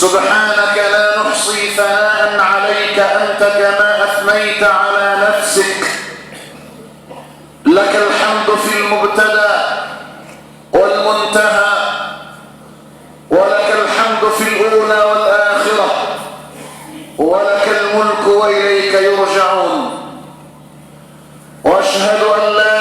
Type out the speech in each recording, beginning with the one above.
سبحانك لا نحصي ثناء عليك أنت كما أثنيت على نفسك. لك الحمد في المبتدأ والمنتهى، ولك الحمد في الأولى والآخرة، ولك الملك وإليك يرجعون. وأشهد أن لا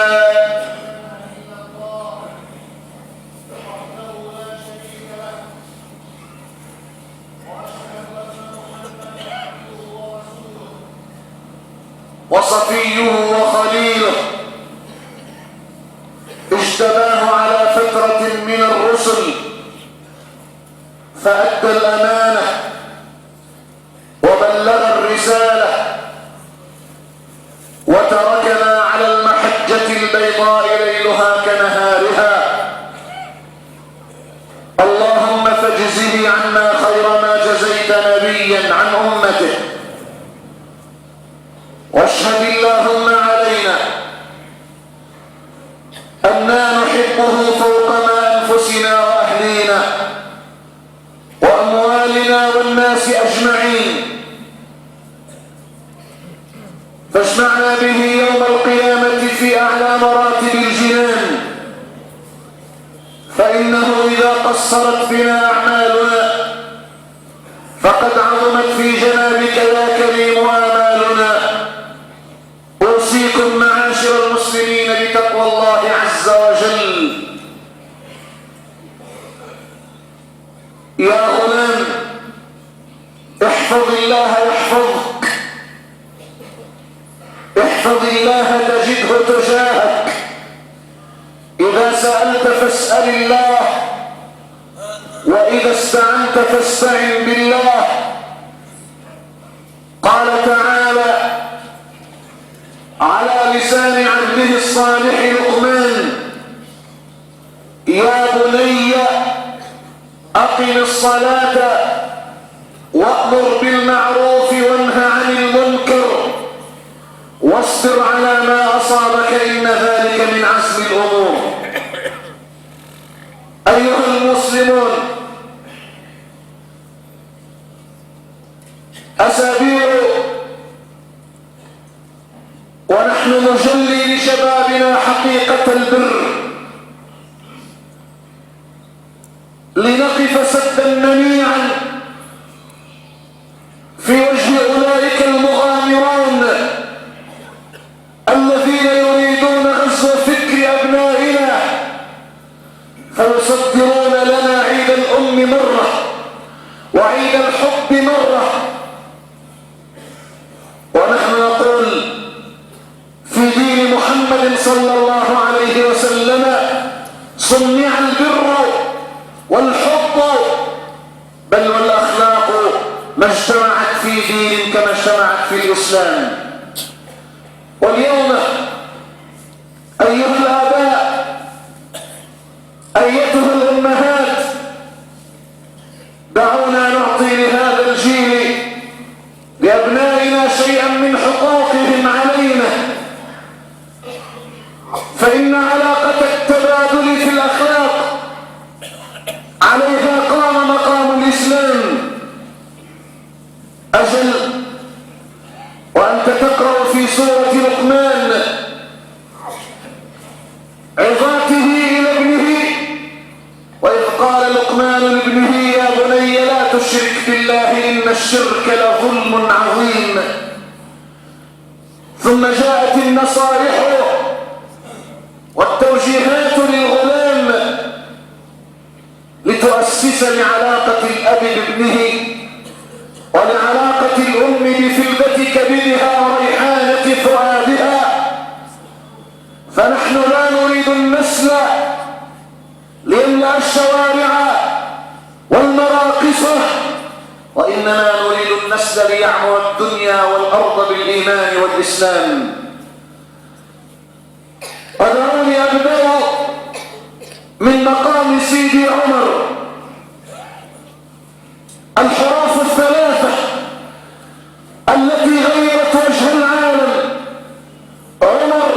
وصفيه وخليله اجتباه على فترة من الرسل فأدى الأمانة وبلغ الرسالة وتركنا على المحجة البيضاء ليلها كنهارها. اللهم فاجزه عنا خير ما جزيت نبيا عن أمته. واشهد اللهم علينا أننا نحبه فوق ما أنفسنا وأهلينا وأموالنا والناس أجمعين، فاجمعنا به يوم القيامة في أعلى مراتب الجنان، فإنه إذا قصرت بنا أعمالنا فقد عظمت في جنابك يا كريم آمالنا. أوصيكم معاشر المسلمين بتقوى الله عز وجل. يا غلام، احفظ الله يحفظك، احفظ الله تجده تجاهك. إذا سألت فاسأل الله، وإذا استعنت فاستعن بالله. قال تعالى على لسان عبده الصالح لقمان: يا بني أقم الصلاة وأمر بالمعروف وانه عن المنكر واصبر على ما أصابك إن ذلك من عزم الأمور. أيها المسلمون، أسابيع ونحن نجلي لشبابنا حقيقة البر، لنقف سدا منيعا في وجه أولئك المغامرون الذين يريدون غزو فكر أبنائنا فيصدرون لنا عيد الأم مرة وعيد الحب مرة، ونحن نقول في دين محمد صلى الله عليه وسلم: صنع البر والحب بل والأخلاق ما اجتمعت في دين كما اجتمعت في الإسلام. واليوم أيها الآباء، أيتها الأمهات، دعونا نعطي لهذا الجيل لأبنائنا شيئا من حقوقهم علينا، فإن علاقة التبادل في الأخلاق عليها قام مقام الإسلام. أجل، وأنت تقرأ في سورة لقمان عظاته إلى ابنه، وإذ قال لقمان لابنه: يا بني لا تشرك بالله إن الشرك لظلم عظيم. ثم جاءت النصائح والتوجيهات للغلام لتؤسس لعلاقة الأب بابنه ولعلاقة الأم بفلذة كبدها وريحانة فؤادها. فنحن لا نريد النسل ليملأ الشوارع والمراقص، وإنما نريد النسل ليعمر الدنيا والأرض بالإيمان والإسلام. ودعوني أبدأ من مقام سيدي عمر. الحراف الثلاثة التي غيرت وجه العالم. عمر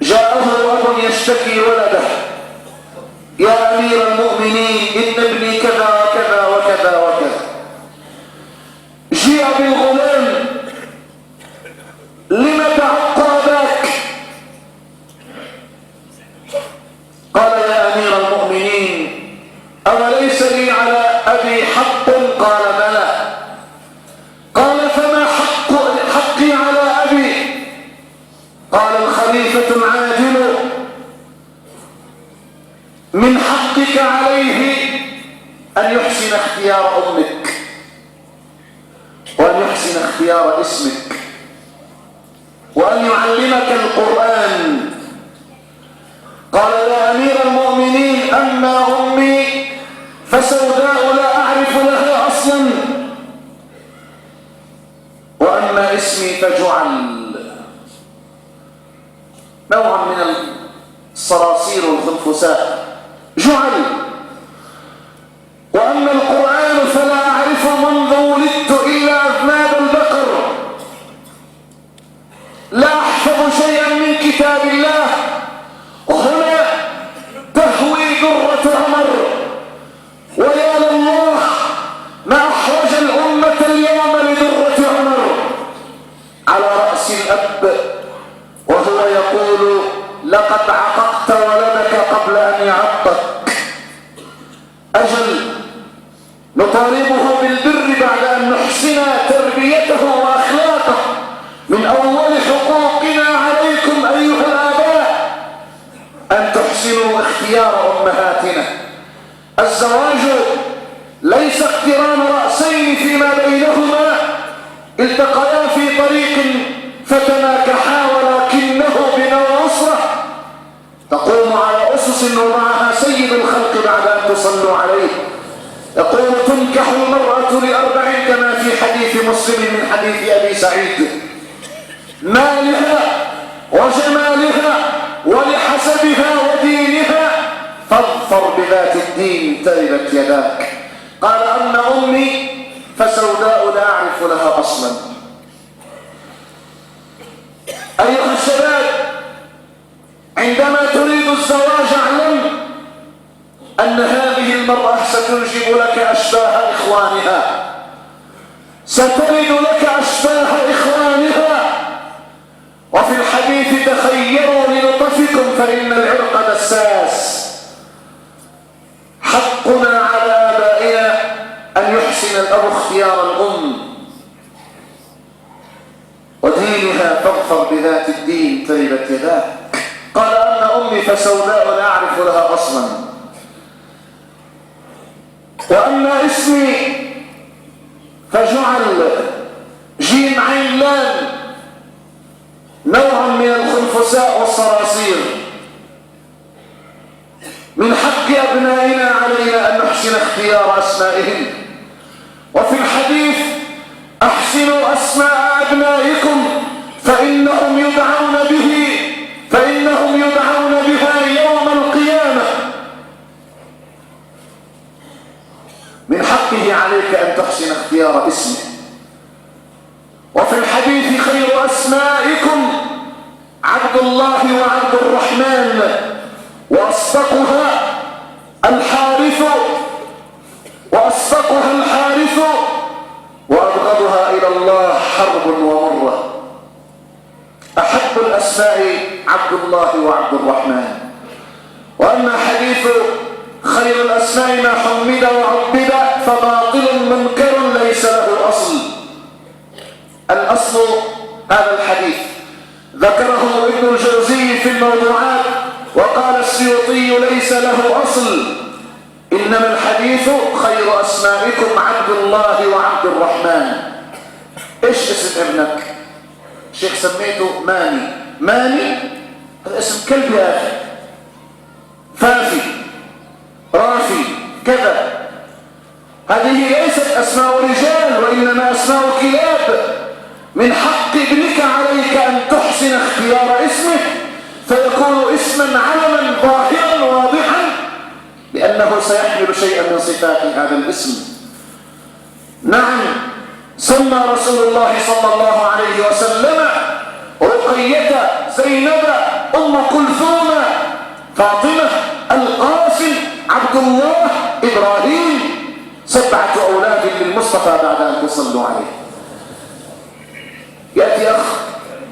جاءه أب يشتكي ولده: يا أمير المؤمنين، إن ابني كذا لم تعق أباك؟ قال يا أمير المؤمنين أوليس لي على أبي حق؟ قال بلى. قال فما حقي على أبي؟ قال الخليفة العادل من حقك عليه أن يحسن اختيار أمك وأن يحسن اختيار اسمك وأن يعلمك القرآن. قال يا أمير المؤمنين أما أمي فسوداء لا أعرف لها أصلا، وأما اسمي فجعل، نوع من الصراصير والخنفساء، جعل. وأما القرآن فلا أعرف منذ ولدت إلا أذناب البقر، لا أحفظ شيئا من كتاب الله. هنا تهوي درة عمر، ويا لله ما أحرج الأمة اليوم لدرة عمر على رأس الأب وهو يقول لقد عققت ولدك قبل أن يعقك. أجل نطالبه بالبر بعد أن نحسن تربيته وأخلاقه. من أول حقوقنا عليكم أيها الآباء أن تحسنوا اختيار أمهاتنا. الزواج ليس اقتران رأسين فيما بينهما التقيا في طريق فتناكحا، ولكنه بناء أسرة تقوم على أسس ومعها سيد الخلق بعد أن تصلوا عليه. يقول تنكح المرأة لأربع كما في حديث مسلم من حديث أبي سعيد: مالها وجمالها ولحسبها ودينها فاظفر بذات الدين تربت يداك. قال أما أمي فسوداء لا أعرف لها أصلا. أيها الشباب، عندما تريد الزواج اعلم أن هذه المرأة ستنجب لك أشباه إخوانها، ستلد لك أشباه إخوانها. وفي الحديث تخيروا لنطفكم فإن العرق دساس. حقنا على آبائنا أن يحسن الأب اختيار الأم ودينها فاظفر بذات الدين تربت يداك. قال أما أمي فسوداء لا أعرف لها أصلا، وأما اسمي فجعل، جيم عين لام، نوع من الخنفساء والصراصير. من حق أبنائنا علينا أن نحسن اختيار أسمائهم. وفي الحديث أحسنوا أسماء أبنائكم فإنهم يدعون بها يوم القيامة. من حقه عليك أن تحسن اختيار اسمه. وفي الحديث خير أسمائكم عبد الله وعبد الرحمن، وأصدقها الحارث وأبغضها إلى الله حرب ومرة. أحب الأسماء عبد الله وعبد الرحمن. وأما حديث خير الأسماء ما حمد وعبد فباطل منكر ليس له أصل. الأصل هذا الحديث ذكره ابن الجوزي في الموضوعات، وقال السيوطي ليس له أصل، إنما الحديث خير أسمائكم عبد الله وعبد الرحمن. إيش اسم ابنك؟ شيخ سميته ماني هذا اسم كلب يا أخي. فافي، رافي، كذا. هذه ليست أسماء رجال وإنما أسماء كلاب. من حق ابنك عليك أن تحسن اختيار اسمه فيكون اسما علما ظاهرا واضحا، لأنه سيحمل شيئا من صفات هذا الاسم. نعم، سمى رسول الله صلى الله عليه وسلم رقية، زينب، أم كلثوم، فاطمة، القاسم، عبد الله، إبراهيم، 7 أولاد للمصطفى بعد أن تصلوا عليه. يأتي أخ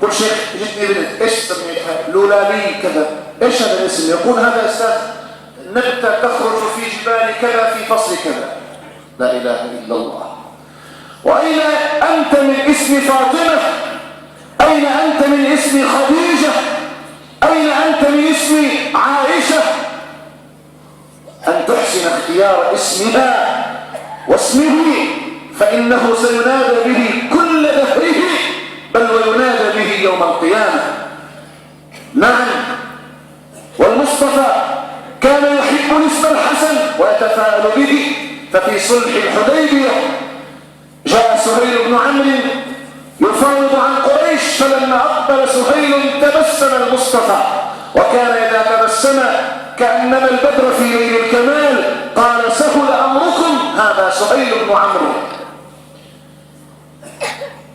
قل شيخ جتني بنت، ايش سميتها؟ لولالي كذا. ايش هذا الاسم؟ يقول هذا استاذ نبتة تخرج في جبال كذا في فصل كذا. لا اله الا الله. واين انت من اسم فاطمة؟ اين انت من اسم خديجة؟ اين انت من اسم عائشة؟ ان تحسن اختيار اسمها واسمه، فانه سينادى به كل دهره، بل وينادى به يوم القيامة. نعم، والمصطفى كان يحب الاسم الحسن ويتفاءل به. ففي صلح الحديبية جاء سهيل بن عمرو يفاوض عن قريش، فلما أقبل سهيل تبسم المصطفى، وكان إذا تبسم كأنما البدر في ليل الكمال. قال سهل أمركم، هذا سهيل بن عمرو.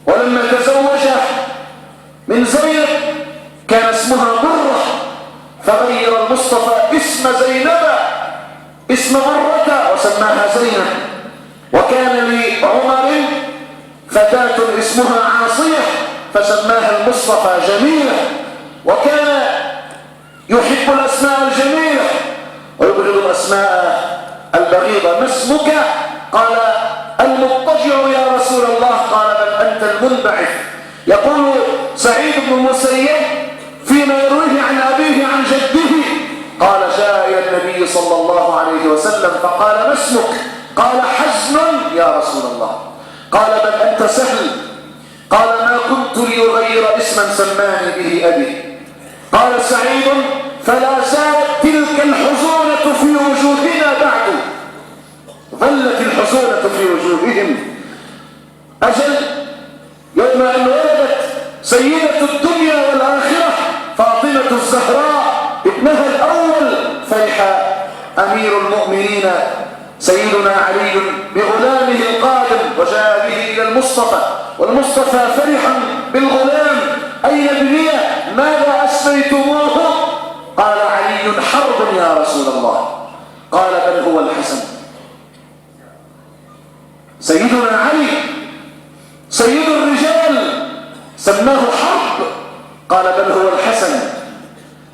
ولما تزوج من زينب كان اسمها برة، فغير المصطفى اسم زينب اسم برة وسماها زينب. وكان لعمر فتاة اسمها عاصية فسماها المصطفى جميلة. وكان يحب الأسماء الجميلة ويبغض الأسماء البغيضة. ما اسمك؟ قال المضطجع يا رسول الله. قال بل أنت المنبعث. يقول سعيد بن المسيب فيما يرويه عن أبيه عن جده، قال جاء إلى النبي صلى الله عليه وسلم فقال ما اسمك؟ قال حزن يا رسول الله. قال بل أنت سهل. قال ما كنت ليغير اسما سماني به أبي. قال سعيد فلا زالت تلك الحزونة في وجوهنا بعد. ظلت الحزونة في وجوههم. أجل يوم أن ولدت سيدة الدنيا والآخرة فاطمة الزهراء ابنها الأول، فرح أمير المؤمنين سيدنا علي بغلامه القادم وجاء به إلى المصطفى، والمصطفى فرحا بالغلام. أين ابني؟ ماذا أسميتموه؟ قال علي حرب يا رسول الله. قال بل هو الحسن. سيدنا علي سيد الرجال سماه حرب، قال بل هو الحسن.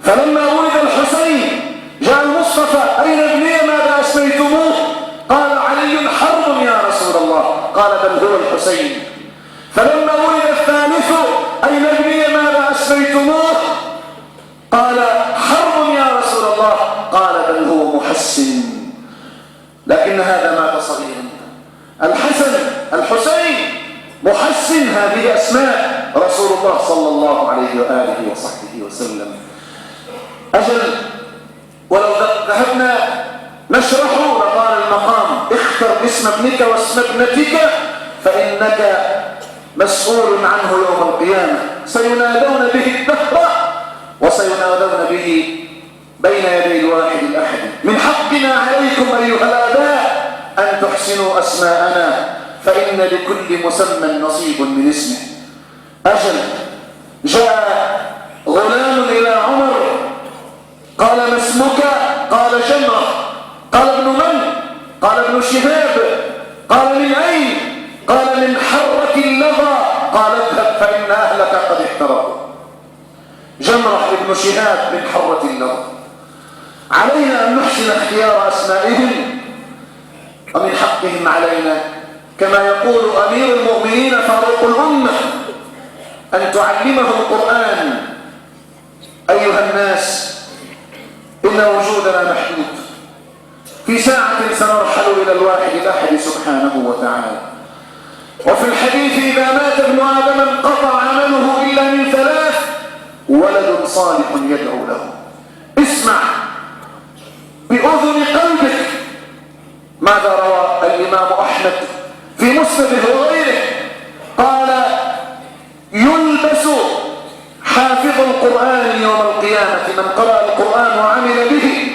فلما ولد الحسين جاء المصطفى أين ابني ماذا أسميتموه؟ قال علي حرب يا رسول الله. قال بل هو الحسين. فلما ولد الثالث أين ابني ماذا أسميتموه؟ قال حرب يا رسول الله. قال بل هو محسن. لكن هذا مات صغيرا. الحسن الحسين محسن، هذه أسماء رسول الله صلى الله عليه وآله وصحبه وسلم. أجل ولو ذهبنا نشرح لقال المقام اختر اسم ابنك واسم ابنتك فإنك مسؤول عنه يوم القيامة. سينادون به الدهر وسينادون به بين يدي الواحد الأحد. من حقنا عليكم أيها الآباء أن تحسنوا أسماءنا، فإن لكل مسمى نصيب من اسمه. أجل جاء غلام إلى عمر قال ما اسمك؟ قال جمرة. قال ابن من؟ قال ابن شهاب. قال من أين؟ قال من حرة اللظى. قال اذهب فإن أهلك قد احترقوا. جمرة ابن شهاب من حرة اللظى. علينا أن نحسن اختيار أسمائهم، ومن حقهم علينا كما يقول أمير المؤمنين فاروق الأمة أن تعلمه القرآن. أيها الناس إن وجودنا محدود، في ساعة سنرحل إلى الواحد الأحد سبحانه وتعالى. وفي الحديث إذا مات ابن آدم انقطع عمله إلا من ثلاث: ولد صالح يدعو له. اسمع بأذن قلبك ماذا روى الإمام أحمد في مسنده وغيره. قال يلبس حافظ القرآن يوم القيامة من قرأ القرآن وعمل به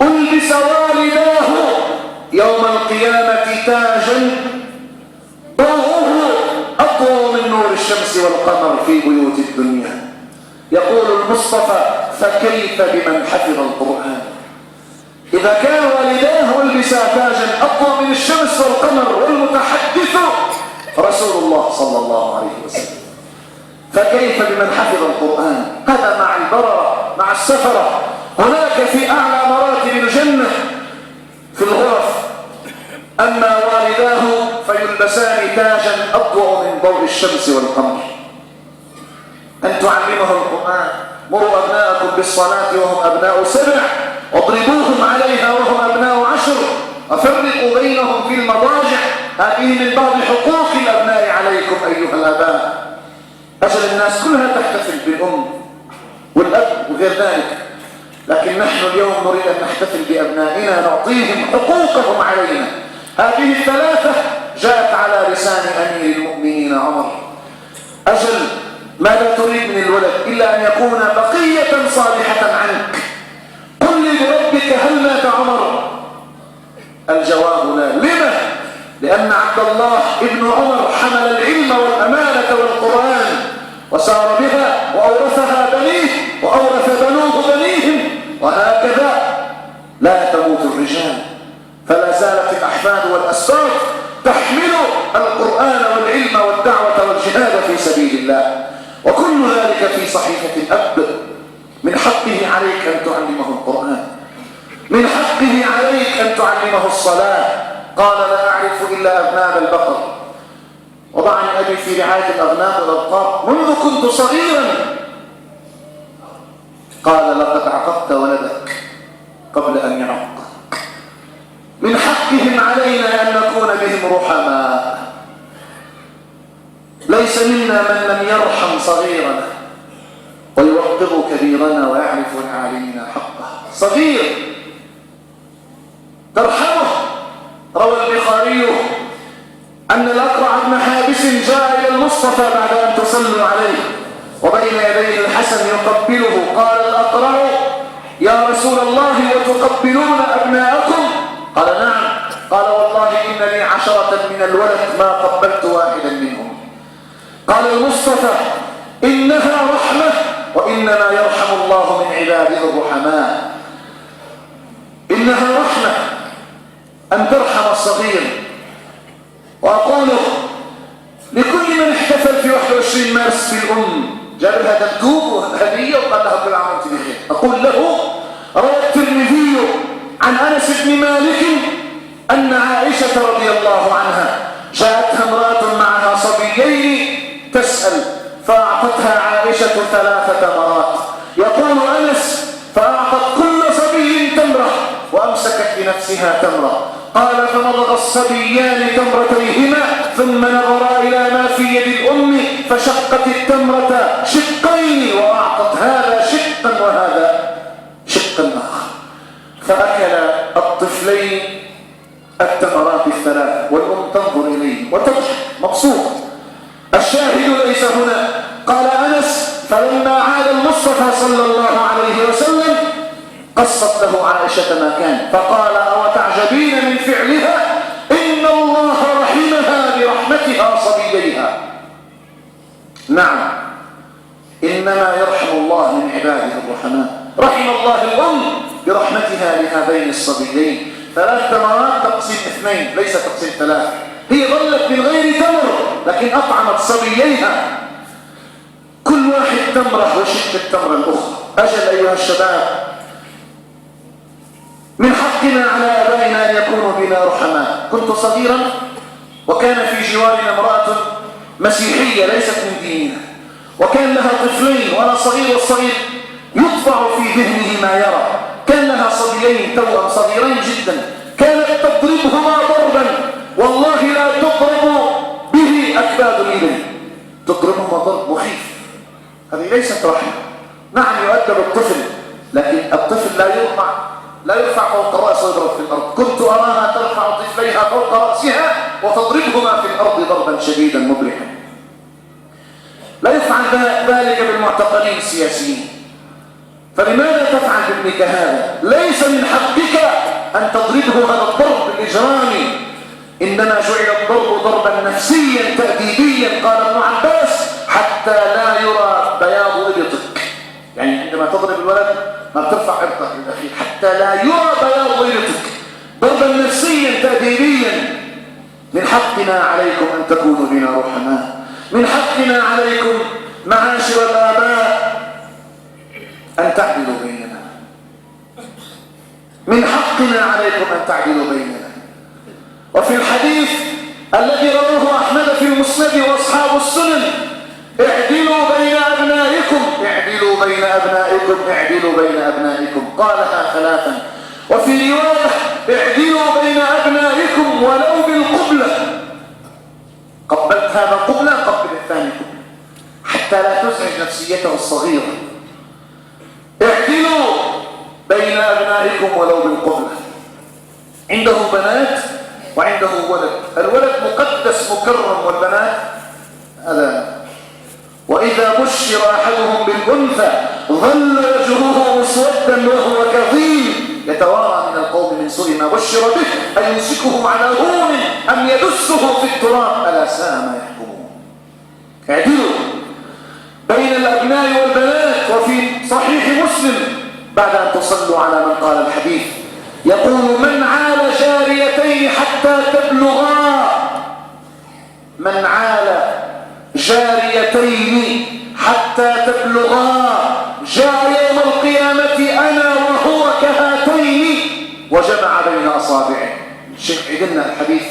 ألبس والداه يوم القيامة تاجا ضوءه أضوء من نور الشمس والقمر في بيوت الدنيا. يقول المصطفى فكيف بمن حفظ القرآن؟ إذا كان والداه ألبسا تاجا أضوء من الشمس والقمر والمتحدث رسول الله صلى الله عليه وسلم. فكيف بمن حفظ القرآن؟ هذا مع البررة مع السفرة. هناك في أعلى مراتب الجنة في الغرف أما والداه فيلبسان تاجا أضوأ من ضوء الشمس والقمر. أن تعلمه القرآن. مروا أبناءكم بالصلاة وهم أبناء 7 واضربوهم عليها وهم أبناء 10 وفرقوا بينهم في المضاجع. هذه من بعض حقوق الأبناء عليكم أيها الآباء. أجل الناس كلها تحتفل بالأم والأب وغير ذلك، لكن نحن اليوم نريد أن نحتفل بأبنائنا نعطيهم حقوقهم علينا. هذه الثلاثة جاءت على لسان أمير المؤمنين عمر. أجل ماذا تريد من الولد إلا أن يكون بقية صالحة عنك؟ قل لي بربك هل مات عمر؟ الجواب لا. لما؟ لأن عبد الله ابن عمر حمل العلم والأمانة والقرآن وسار بها وأورثها بنيه وأورث بنوه بنيهم، وهكذا لا تموت الرجال. فلا زالت الأحفاد والأسباط تحمل القرآن والعلم والدعوة والجهاد في سبيل الله، وكل ذلك في صحيفة الأب. من حقه عليك أن تعلمه القرآن، من حقه عليك أن تعلمه الصلاة. قال لا أعرف إلا أذناب البقر، وضعني أبي في رعاية الأغنام والأبقار منذ كنت صغيرا. قال لقد عقدت ولدك قبل أن يعق. من حقهم علينا أن نكون بهم رحماء. ليس منا من لم يرحم صغيرنا ويوقظ كبيرنا ويعرف لعالمنا حقه. صغير ترحمه. روى البخاري أن الأقرع بن حابس جاء إلى المصطفى بعد أن تصلوا عليه وبين يديه الحسن يقبله. قال الأقرع يا رسول الله وتقبلون أبناءكم؟ قال نعم. قال والله إن لي 10 من الولد ما قبلت واحدا منهم. قال المصطفى إنها رحمة وإنما يرحم الله من عباده الرحماء. إنها رحمة أن ترحم الصغير. وأقول لكل من احتفل في 21 مارس في الأم جاب لها دبدوب وهدية وقال لها كل عام وانت بخير، أقول له روى الترمذي عن أنس بن مالك أن عائشة رضي الله عنها جاءتها امرأة معها صبيين تسأل فأعطتها عائشة 3 مرات. يقول أنس فأعطت كل صبي تمرة وأمسكت بنفسها تمرة. قال فمضغ الصبيان تمرتيهما ثم نظرا إلى ما في يد الأم فشقت التمرة شقين وأعطت هذا شقا وهذا شقا آخر، فأكل الطفلين التمرات 3 والأم تنظر إليه وتضحك مبسوطة. الشاهد ليس هنا. قال أنس فلما عاد المصطفى صلى الله عليه وسلم قصت له عائشة ما كان فقال أو تعجبين من فعلها إن الله رحمها برحمتها صبييها. نعم إنما يرحم الله من عباده الرحماء. رحم الله الأم برحمتها لهذين الصبيين. 3 تمرات تقسيم 2 ليس تقسيم 3. هي ظلت من غير تمر لكن أطعمت صبييها كل واحد تمرة وشق التمرة الأخرى. أجل أيها الشباب من حقنا على آبائنا أن يكونوا بنا رحماء. كنت صغيرا وكان في جوارنا امرأة مسيحية ليست من ديننا وكان لها طفلين وأنا صغير والصغير يطبع في ذهنه ما يرى. كان لها صبيين توأم صغيرين جدا كانت تضربهما ضربا والله لا تضرب به أكباد الإبل، تضربهما ضرب مخيف. هذه ليست رحمة. نعم يؤدب الطفل لكن الطفل لا يرفع فوق الرأس ويضرب في الأرض. كنت أراها ترفع طفليها فوق رأسها وتضربهما في الأرض ضربا شديدا مبرحا. لا يفعل ذلك بالمعتقلين السياسيين. فلماذا تفعل بابنك هذا؟ ليس من حقك أن تضربه هذا الضرب الإجرامي، إنما جعل الضرب ضربا نفسيا تأديبيا. قال ابن عباس حتى لا يرى بياض إبطك، يعني عندما تضرب الولد ما بترفع إبطك للأخير حتى لا يرى بياض إبطك، ضربا نفسيا تأديبيا. من حقنا عليكم أن تكونوا بنا رحماء. من حقنا عليكم مع أن تعدلوا بيننا، من حقنا عليكم أن تعدلوا بيننا. وفي الحديث الذي رواه أحمد في المسند وأصحاب السنن: اعدلوا بين أبنائكم، اعدلوا بين أبنائكم، اعدلوا بين أبنائكم، قالها ثلاثا. وفي رواية: اعدلوا بين أبنائكم ولو بالقبلة. قبلت هذا قبلة، قبل الثاني قبلة، حتى لا تزعج نفسيته الصغيرة. اعدلوا بين أبنائكم ولو بالقبلة. عنده بنات وعنده ولد، الولد مقدس مكرم والبنات هذا. وإذا بشر أحدهم بالأنثى ظل وجهه مسودا وهو كظيم يتوارى من القوم من سوء ما بشر به، أيمسكه على هون أم يدسه في التراب ألا ساء ما يحكمون. اعدلوا بين الأبناء والبنات. وفي صحيح مسلم بعد أن تصلوا على من قال الحديث يقول: من عال جاريتين حتى تبلغا، من عال جاريتين حتى تبلغا جاء يوم القيامة أنا وهو كهاتين وجمع بين أصابعه. الشيخ عدلنا الحديث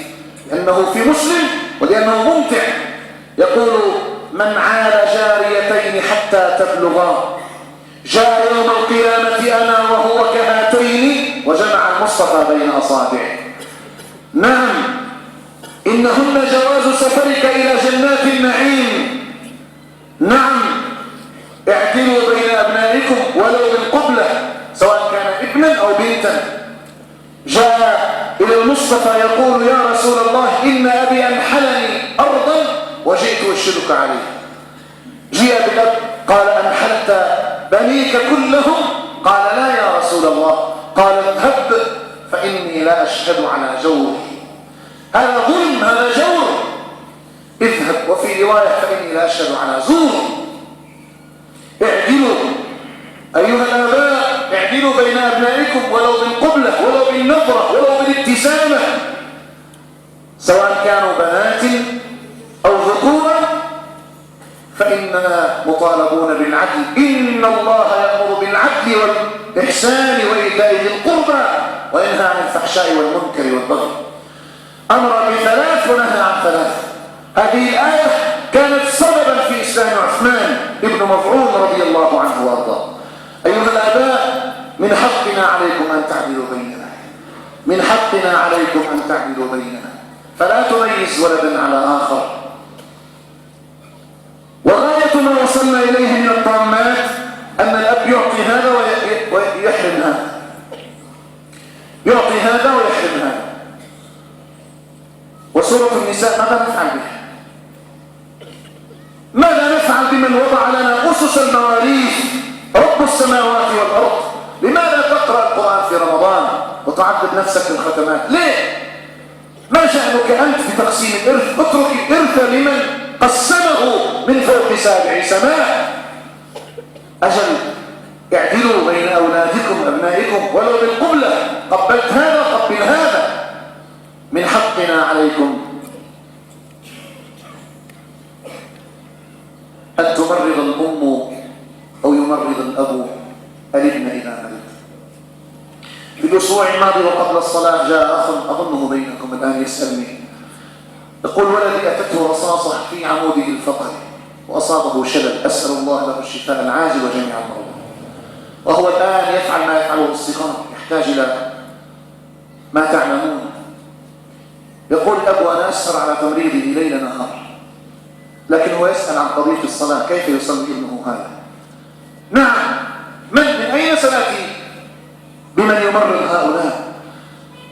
لأنه في مسلم ولأنه ممتع. يقول: من عال جاريتين حتى تبلغا جاء يوم القيامة أنا وهو كهاتين وجمع المصطفى بين أصابعه. نعم، إنهن جواز سفرك إلى جنات النعيم. نعم، اعدلوا بين أبنائكم ولو بالقبلة، سواء كان ابنا أو بنتا. جاء إلى المصطفى يقول: يا رسول الله إن أبي أنحلني أرضا وجئت أشهدك عليه. جاء بالأب قال: أنحلت بنيك كلهم؟ قال: لا يا رسول الله. قال: اذهب فإني لا أشهد على جور. هذا ظلم، هذا جور. اذهب. وفي رواية: فإني لا أشهد على زور. اعدلوا أيها الآباء، اعدلوا بين أبنائكم ولو بالقبلة ولو بالنظرة ولو بالابتسامة، سواء كانوا بنات أو ذكورا، فإننا مطالبون بالعدل. إن الله يأمر بالعدل والإحسان وإيتاء ذي القربى وينهى عن الفحشاء والمنكر والبغي. أمر بثلاث ونهى عن ثلاث. هذه الآية كانت سببا في إسلام عثمان ابن مظعون رضي الله عنه وارضاه. أيها الآباء، من حقنا عليكم أن تعدلوا بيننا، من حقنا عليكم أن تعدلوا بيننا، فلا تميز ولدا على آخر. وغاية ما وصلنا إليه من الطامات أن الأب يعطي هذا ويحرم هذا، يعطي هذا ويحرم هذا. وسورة النساء ماذا نفعل به؟ ماذا نفعل بمن وضع لنا أسس المواريث رب السماوات والأرض؟ لماذا تقرأ القرآن في رمضان وتعذب نفسك بالختمات؟ ليه؟ ما شأنك أنت في تقسيم الإرث؟ اترك الإرث لمن قسمه من فوق 7 سماء. أجل، اعدلوا بين أولادكم أبنائكم ولو بالقبلة، قبلت هذا قبل هذا. من حقنا عليكم أن تمرض الأم أو يمرض الأب الابن إذا مرض. في الأسبوع الماضي وقبل الصلاة جاء أخ أظنه بينكم الآن يسألني، يقول: ولدي أتته رصاصة في عموده الفقري وأصابه شلل، أسأل الله له الشفاء العاجل وجميع المرضى. وهو الآن يفعل ما يفعله الصغار، يحتاج إلى ما تعلمون. يقول الأب: أنا أسهر على تمريضه ليل نهار، لكن هو يسأل عن قضية الصلاة، كيف يصلي ابنه هذا؟ نعم، من أين سنأتي بمن يمرض هؤلاء؟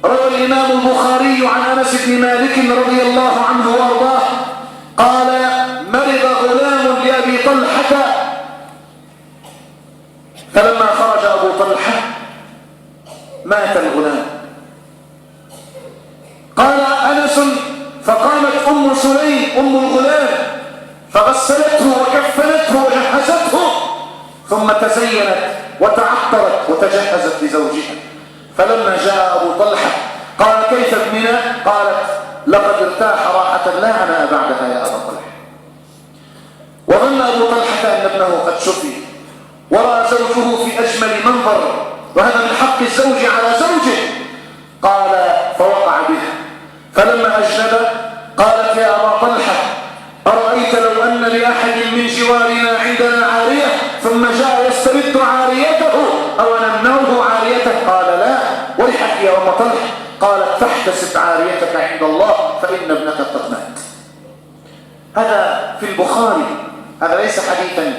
روى الإمام البخاري عن أنس بن مالك رضي الله عنه وأرضاه قال: مرض غلام لأبي طلحة، فلما خرج أبو طلحة مات الغلام. قال أنس: فقامت أم سليم أم الغلام فغسلته وكفنته وجهزته، ثم تزينت وتعطرت وتجهزت لزوجها. فلما جاء أبو طلحة قال: كيف ابننا؟ قالت: لقد ارتاح راحة لا عناء بعدها يا أبا طلحة. وظن أبو طلحة أن ابنه قد شفي، ورأى زوجه في أجمل منظر، وهذا من حق الزوج على زوجه. قال فوقع بها، فلما أجنب قالت يا أبا طلحة أرأيت لو أن لأحد من جوارنا عندنا عارية ثم جاء يسترد عاريته أو نمنعه عاريته؟ قال لا، ويحك يا أم طلحة. قالت فاحتسب عاريتك عند الله فإن ابنك قد مات. هذا في البخاري، هذا ليس حديثا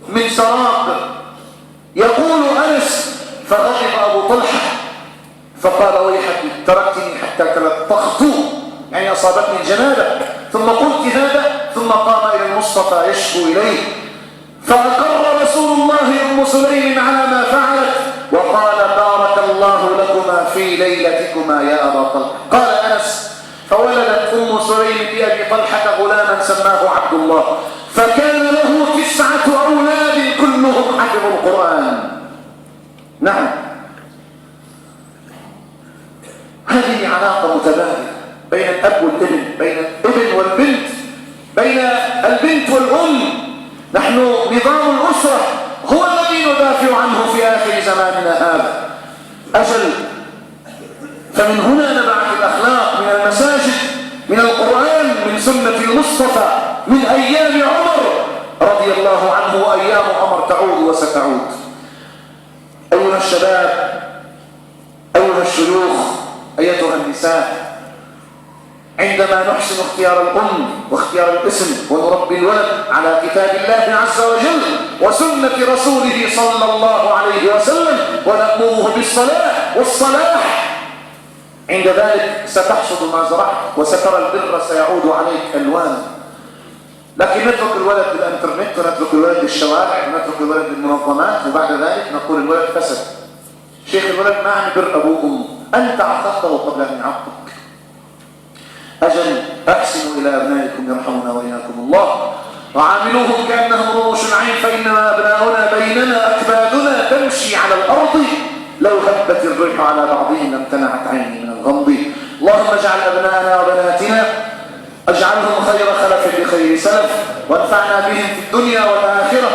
من سراق. يقول أنس فغضب أبو طلحة فقال ويحك تركتني حتى تلطخت، يعني أصابتني الجنابة، ثم قلت هذا، ثم قام إلى المصطفى يشكو إليه، فأقر رسول الله أم سليم على ما فعلت وقال بارك الله لكما في ليلتكما يا أبا طلحة. قال أنس فولدت أم سليم بأبي طلحة غلاما سماه عبد الله، فكان له 9 أولاد كلهم حفظوا القرآن. نعم، هذه علاقة متبادلة بين الأب والابن، بين الابن والبنت، بين البنت والأم. نحن نظام الأسرة هو الذي ندافع عنه في آخر زماننا هذا. أجل، فمن هنا نبعث الأخلاق من المساجد، من القرآن، من سنة المصطفى، من أيام عمر رضي الله عنه، وأيام عمر تعود وستعود. أيها الشباب، أيها الشيوخ، أيتها النساء، عندما نحسن اختيار الأم واختيار الاسم ونربي الولد على كتاب الله عز وجل وسنة رسوله صلى الله عليه وسلم ونأمره بالصلاة والصلاح، عند ذلك ستحصد ما زرعت وسترى البر سيعود عليك ألوانا. لكن نترك الولد بالانترنت ونترك الولد بالشوارع ونترك الولد بالمنظمات، وبعد ذلك نقول الولد فسد. شيخ الولد ما عم بر أبوه وأمه، أنت عقدته قبل أن يعقدك. أجل، أحسنوا إلى أبنائكم يرحمنا وإياكم الله، وعاملوهم كأنهم رؤوس العين، فإنما أبناؤنا بيننا أكبادنا تمشي على الأرض، لو هبت الريح على بعضهم لامتنعت عيني من الغمض. اللهم اجعل أبناءنا وبناتنا، اجعلهم خير خلف لخير سلف، وانفعنا بهم في الدنيا والآخرة،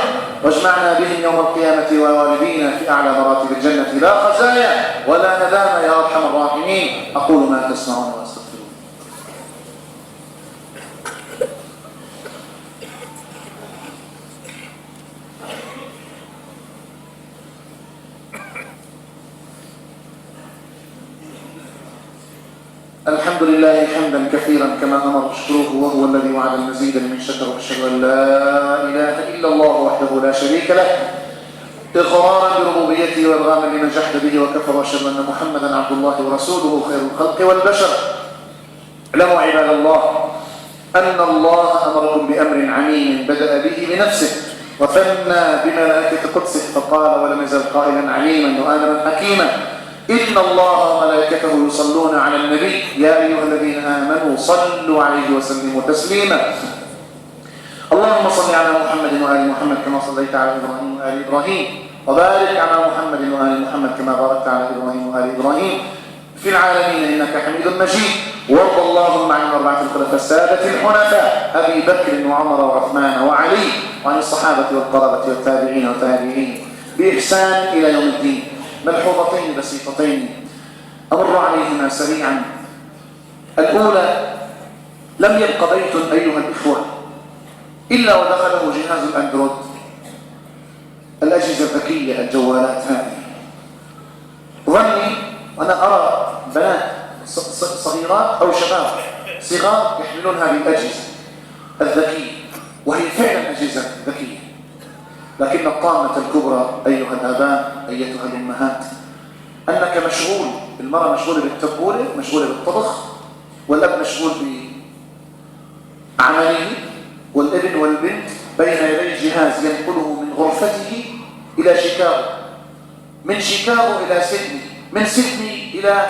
واجمعنا بهم يوم القيامة ووالدينا في أعلى مراتب الجنة لا خزايا ولا ندامة يا أرحم الراحمين. أقول ما تسمعون وأستغفر. الحمد لله حمدا كثيرا كما أمر اشكروه، وهو الذي وعد المزيد لمن شكر، واشهد أن لا إله إلا الله وحده لا شريك له إقرارا بربوبيته وإرغاما لمن جحد به وكفر، واشهد أن محمدا عبد الله ورسوله خير الخلق والبشر. اعلموا عباد الله أن الله أمركم بأمر عميم بدأ به بنفسه وثنى بملائكة قدسه، فقال ولم يزل قائلا عليما وآمرا حكيما إن الله وملائكته يصلون على النبي يا أيها الذين آمنوا صلوا عليه وسلموا تسليما. اللهم صل على محمد وآل محمد كما صليت على إبراهيم وآل إبراهيم، وبارك على محمد وآل محمد كما باركت على إبراهيم وآل إبراهيم في العالمين إنك حميد مجيد. وارض اللهم عن الأربعة الخلفاء السادة الحنفاء أبي بكر وعمر وعثمان وعلي، وعن الصحابة والقرابة والتابعين والتابعين بإحسان إلى يوم الدين. ملحوظتين بسيطتين أمر عليهما سريعا. الأولى، لم يبق بيت أيها الإخوة إلا ودخله جهاز الأندرويد، الأجهزة الذكية، الجوالات هذه. ظني أنا أرى بنات صغيرات أو شباب صغار يحملون هذه الأجهزة الذكية، وهي فعلا أجهزة ذكية، لكن الطامة الكبرى أيها الآباء أيتها الأمهات أنك مشغول، المرأة مشغولة بالتبولة، مشغولة بالطبخ، والأب مشغول بعمله، والابن والبنت بين يدي جهاز ينقله من غرفته إلى شيكاغو، من شيكاغو إلى سيدني، من سيدني إلى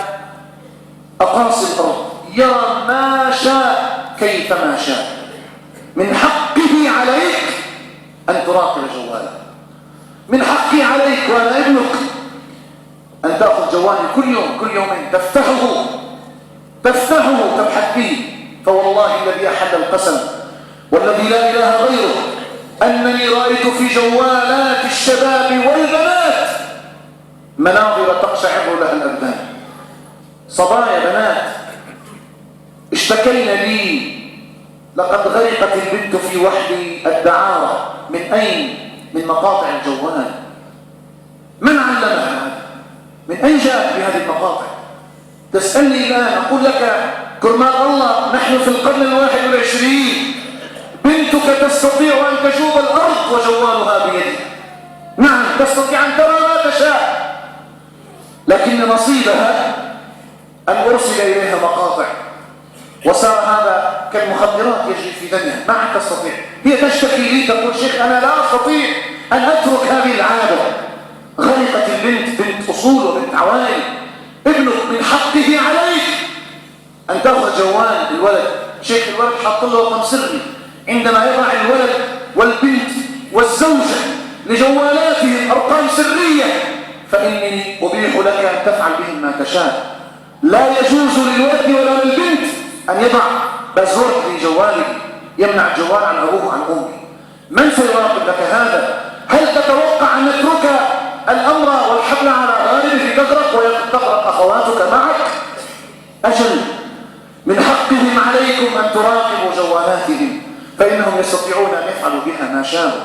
أقاصي الأرض، يرى ما شاء كيفما شاء. من حقه عليك أن تراقب جواله، من حقي عليك وأنا ابنك أن تأخذ جوالي كل يوم كل يومين تفتحه تبحث فيه. فوالله الذي أحد القسم والذي لا إله غيره أنني رأيت في جوالات الشباب والبنات مناظر تقشعر لها الأبدان. صبايا بنات اشتكينا لي لقد غرقت البنت في وحل الدعارة. من أين؟ من مقاطع الجوال. من علمها هذا؟ من أين جاءت بهذه المقاطع؟ تسألني الآن أقول لك كرمال الله نحن في القرن 21 بنتك تستطيع أن تجوب الأرض وجوالها بيدها. نعم تستطيع أن ترى ما تشاء، لكن نصيبها أن أرسل إليها مقاطع، وصار هذا كالمخدرات يجري في دمها. ما عاد تستطيع. هي تشتكي لي تقول شيخ أنا لا أستطيع أن أترك هذه العادة. غرقت البنت، بنت أصول وبنت عوائل. ابنك من حقه عليك أن تأخذ جوال الولد. شيخ الولد حط له رقم سري. عندما يضع الولد والبنت والزوجة لجوالاتهم أرقام سرية فإني أبيح لك أن تفعل بهم ما تشاء. لا يجوز للولد ولا للبنت أن يضع باسورد لجواله يمنع الجوال عن أبوه وعن أمه. من سيراقب لك هذا؟ هل تتوقع أن نترك الأمر والحبل على غاربه تغرق وتغرق أخواتك معك؟ أجل، من حقهم عليكم أن تراقبوا جوالاتهم، فإنهم يستطيعون أن يفعلوا بها ما شاءوا.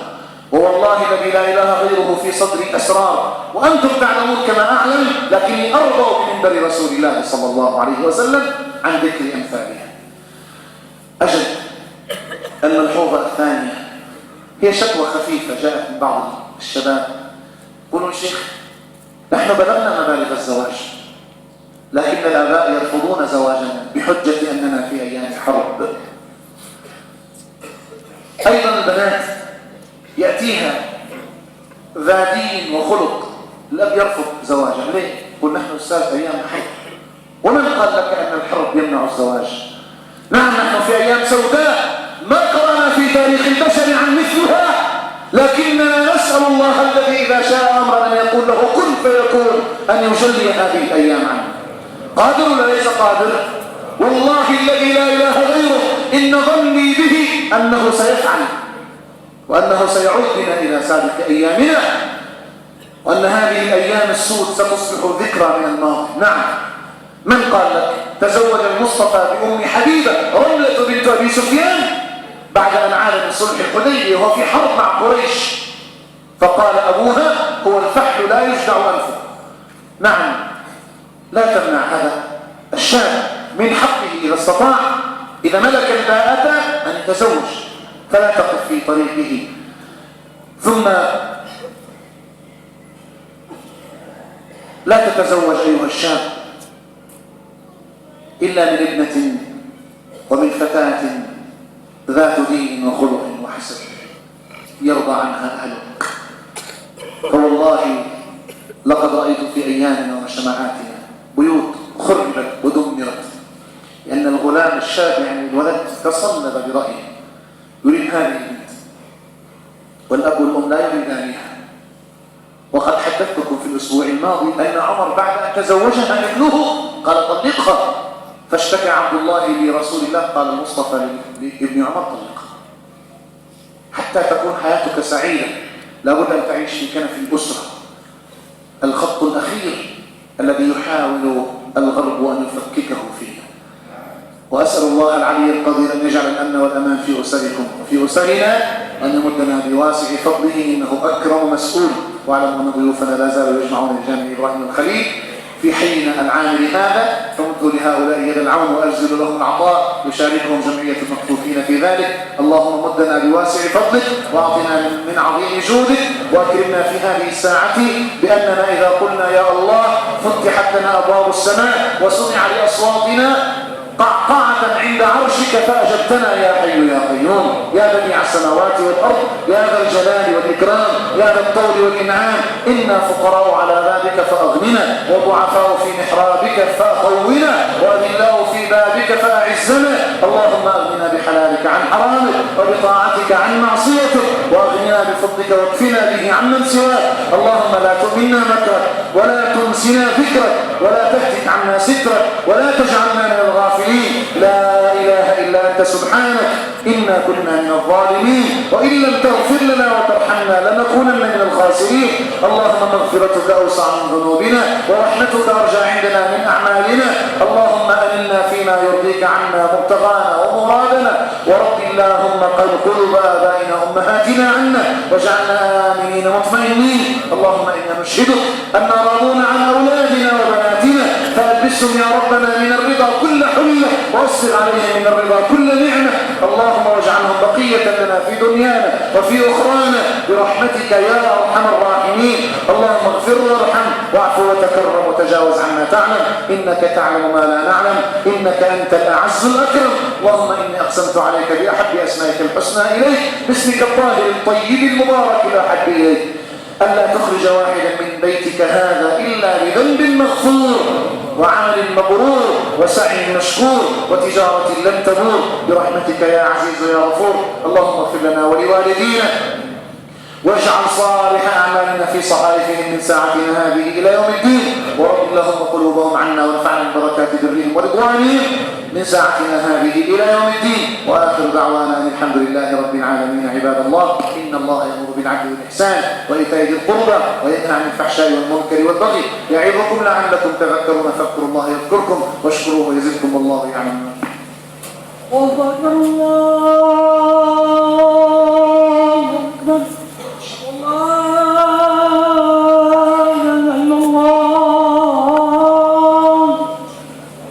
ووالله الذي لا إله غيره في صدري أسرار وأنتم تعلمون كما أعلم، لكني أرضى بمنبر رسول الله صلى الله عليه وسلم عن ذكر أمثالها. أجل، الملحوظة الثانية هي شكوى خفيفة جاءت من بعض الشباب. يقولون شيخ نحن بلغنا مبالغ الزواج، لكن الآباء يرفضون زواجنا بحجة أننا في أيام حرب. أيضا البنات يأتيها ذا دين وخلق، الأب يرفض زواجها. ليه؟ يقول نحن أستاذ أيام حرب. ومن قال لك أن الحرب يمنع الزواج؟ نعم نحن في أيام سوداء ما قرأنا في تاريخ البشر عن مثلها، لكننا نسأل الله الذي إذا شاء أمرا أن يقول له كن فيكون أن يجلي هذه الأيام عنه. قادر ولا ليس قادر؟ والله الذي لا إله غيره إن ظني به أنه سيفعل، وأنه سيعود بنا إلى سابق أيامنا، وأن هذه الأيام السود ستصبح ذكرى من الماضي. نعم، من قال لك تزوج المصطفى بأم حبيبة رملة بنت أبي سفيان بعد أن عاد من صلح الحديبية وهو في حرب مع قريش، فقال أبوها هو الفحل لا يجدع أنفه. نعم، لا تمنع هذا الشاب من حقه إذا استطاع، إذا ملك الباءة أن يتزوج، فلا تقف في طريقه. ثم لا تتزوج أيها الشاب إلا من ابنة ومن فتاة ذات دين وخلق وحسب يرضى عنها أهلك. فوالله لقد رأيت في أيامنا وشمعاتنا بيوت خربت ودمرت لأن الغلام الشاب يعني الولد تصلب برأيه يريد هذه البنت والأب والأم لا يريدانها. وقد حدثتكم في الأسبوع الماضي أن عمر بعد أن تزوجها ابنه قال طلقها، فاشتكى عبد الله لرسول الله قال المصطفى لابن عمر طلقها. حتى تكون حياتك سعيدة لابد أن تعيش في كنف الأسرة. الخط الأخير الذي يحاول الغرب أن يفككه فيه. وأسأل الله العلي القدير أن يجعل الأمن والأمان في أسركم وفي أسرنا، وأن يمدنا بواسع فضله إنه أكرم مسؤول. واعلموا أن ضيوفنا لا زالوا يجمعون الجامع إبراهيم الخليل في حينا العامل هذا، فمدوا لهؤلاء يد العون وأجزلوا لهم العطاء يشاركهم جمعية المكفوفين في ذلك. اللهم مدنا بواسع فضلك وأعطنا من عظيم جودك، وأكرمنا في هذه الساعة بأننا إذا قلنا يا الله فتحت لنا أبواب السماء وسمع لأصواتنا قعقعة عند عرشك فأجبتنا يا حي يا قيوم يا بديع السماوات والأرض يا ذا الجلال والإكرام يا ذا الطول والإنعام. إنا فقراء على بابك فأغننا، وضعفاء في محرابك فأقونا، وأذلاء في بابك فأعزنا. اللهم أغننا بحلالك عن حرامك وبطاعتك عن معصيتك، وأغننا بفضلك واكفنا به عمن سواك. اللهم لا تؤمنا مكرك ولا تنسنا ذكرك ولا تهتك عنا سترك ولا تجعلنا من الغافلين. لا إله إلا أنت سبحانك سبحانك إنا كنا من الظالمين، وإن لم تغفر لنا وترحمنا لنكونن من الخاسرين. اللهم مغفرتك أوسع من ذنوبنا ورحمتك أرجى عندنا من أعمالنا. اللهم أمنا فيما يرضيك عنا مبتغانا ومرادنا، ورب اللهم قلوب آبائنا وأمهاتنا عنا واجعلنا آمنين مطمئنين. اللهم إنا نشهدك أن راضون عن أولادنا وبناتنا، فألبسهم يا ربنا من الرضا كل حلة، وأسر عليهم من الرضا كل نعمة. اللهم واجعلهم بقية لنا في دنيانا وفي أخرانا برحمتك يا أرحم الراحمين. اللهم اغفر وارحم واعف وتكرم وتجاوز عما تعلم، إنك تعلم ما لا نعلم، إنك أنت الأعز الأكرم. اللهم إني أقسمت عليك بأحب أسمائك الحسنى إليك، باسمك الطاهر الطيب المبارك الأحب إليك، ألا تخرج واحدا من بيتك هذا إلا بذنب مغفور وعمل مبرور وسعي مشكور وتجارة لم تبور برحمتك يا عزيز يا غفور. اللهم اغفر لنا ولوالدينا واجعل صالح أعمالنا في صحائفهم من ساعتنا هذه إلى يوم الدين، ورب اللهم قلوبهم عنا وانفعنا ببركات برهم ورضوانهم من ساعتنا هذه إلى يوم الدين. وآخر دعوانا أن الحمد لله رب العالمين. عباد الله، إن الله يأمر بالعدل والإحسان وإيتاء ذي القربى وينهى عن الفحشاء والمنكر والبغي يعظكم لعلكم تذكرون، فاذكروا الله يذكركم واشكروه يزدكم والله يعلم.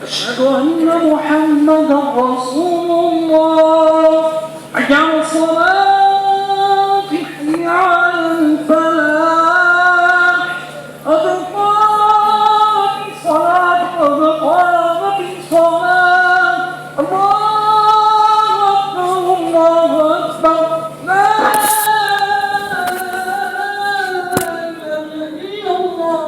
أشهد أن محمدا رسول الله. أجعل صلاتي حي على الفلاح. قد قامت الصلاة قد قامت الصلاة. الله أكبر الله أكبر. لا إله إلا الله.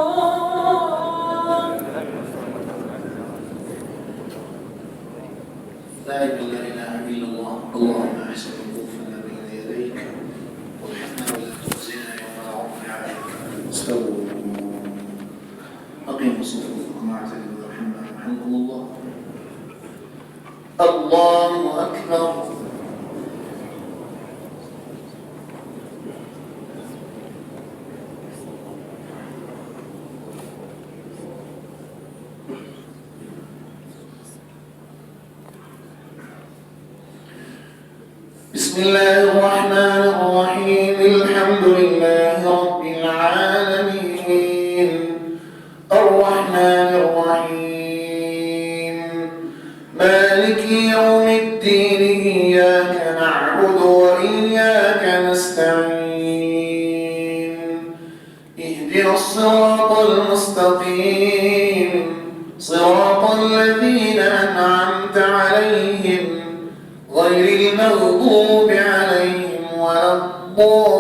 لا إله إلا الله. اللهم أحسن وقوفنا بين يديك وارحمنا ولا تخزنا يوم العرض عليك. استووا أقيموا صفوفكم واعتدلوا يرحمنا يرحمكم الله. الله أكبر. بسم الله الرحمن الرحيم. الحمد لله رب العالمين الرحمن الرحيم مالك يوم الدين. إياك نعبد وإياك نستعين. اهدنا الصراط المستقيم، صراط الذين أنعمت عليهم غير المغضوب عليهم ولا الضالين.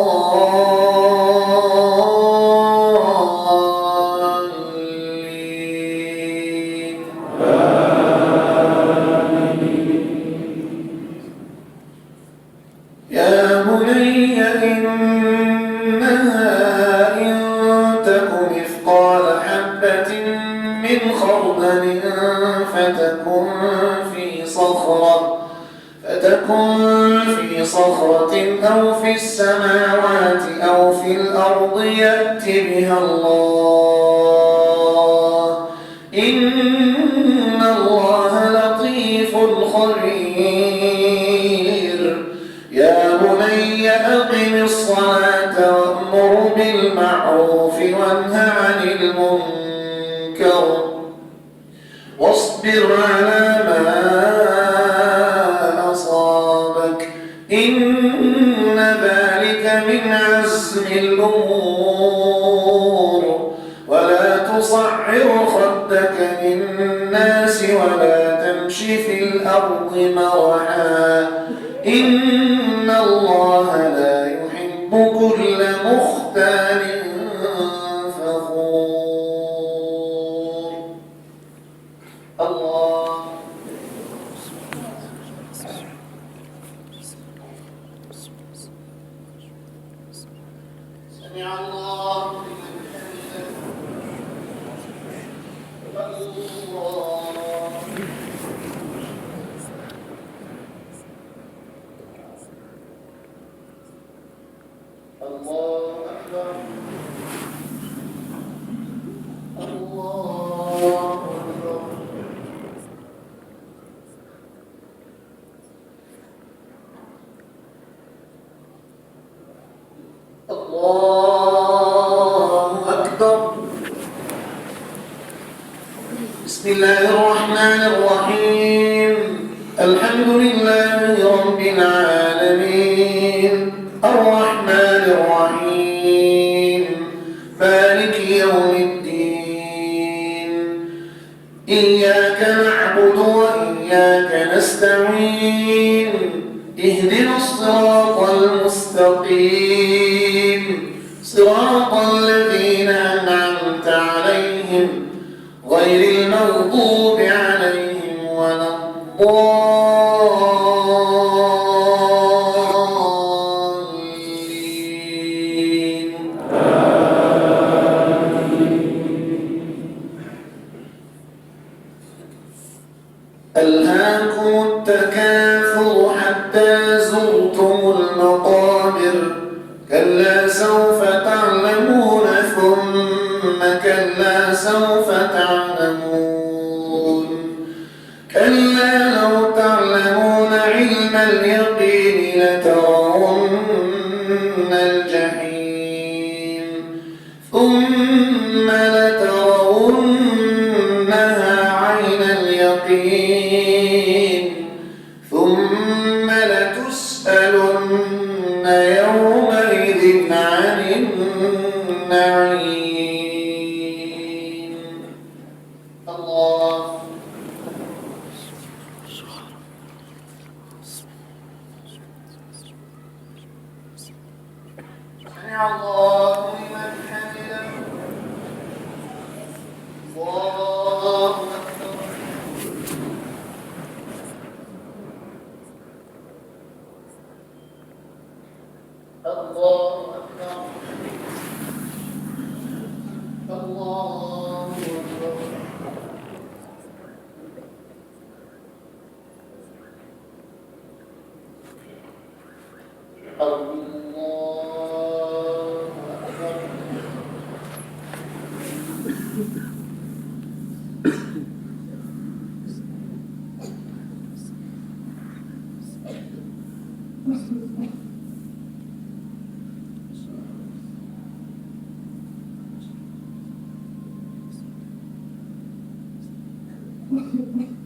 يا بني إنها إن تك مثقال حبة من خردل فتكن في صخرة أو في السماوات أو في الأرض يأت بها الله. إن الله لطيف خبير. يا بني أقم الصلاة وأمر بالمعروف وانه عن المنكر واصبر على ما أصابك. إن ذلك من عزم الأمور. ولا تصعر خدك للناس ولا تمش في الأرض مرحا. إن الله لا يحب كل مختال فخور. الله سمع الله لمن حمده. الله الله أكبر. بسم الله الرحمن الرحيم. الحمد لله رب العالمين الرحمن الرحيم مالك يوم الدين إياك نعبد وإياك نستعين اهدنا الصراط المستقيم صراط الذين أنعمت عليهم غير المغضوب عليهم ولا الضالين. ألهاكم التكاثر حتى زرتم المقابر كلا سوف تعلمون ثم كلا سوف تعلمون كلا لو تعلمون علم اليقين لترون الجحيم ثم لترونها عين اليقين ثم لتسألن يومئذ عن النعيم. الله. سمع الله لمن حمده. الله أكبر. الله أكبر. الله أكبر. الله أكبر. Thank you.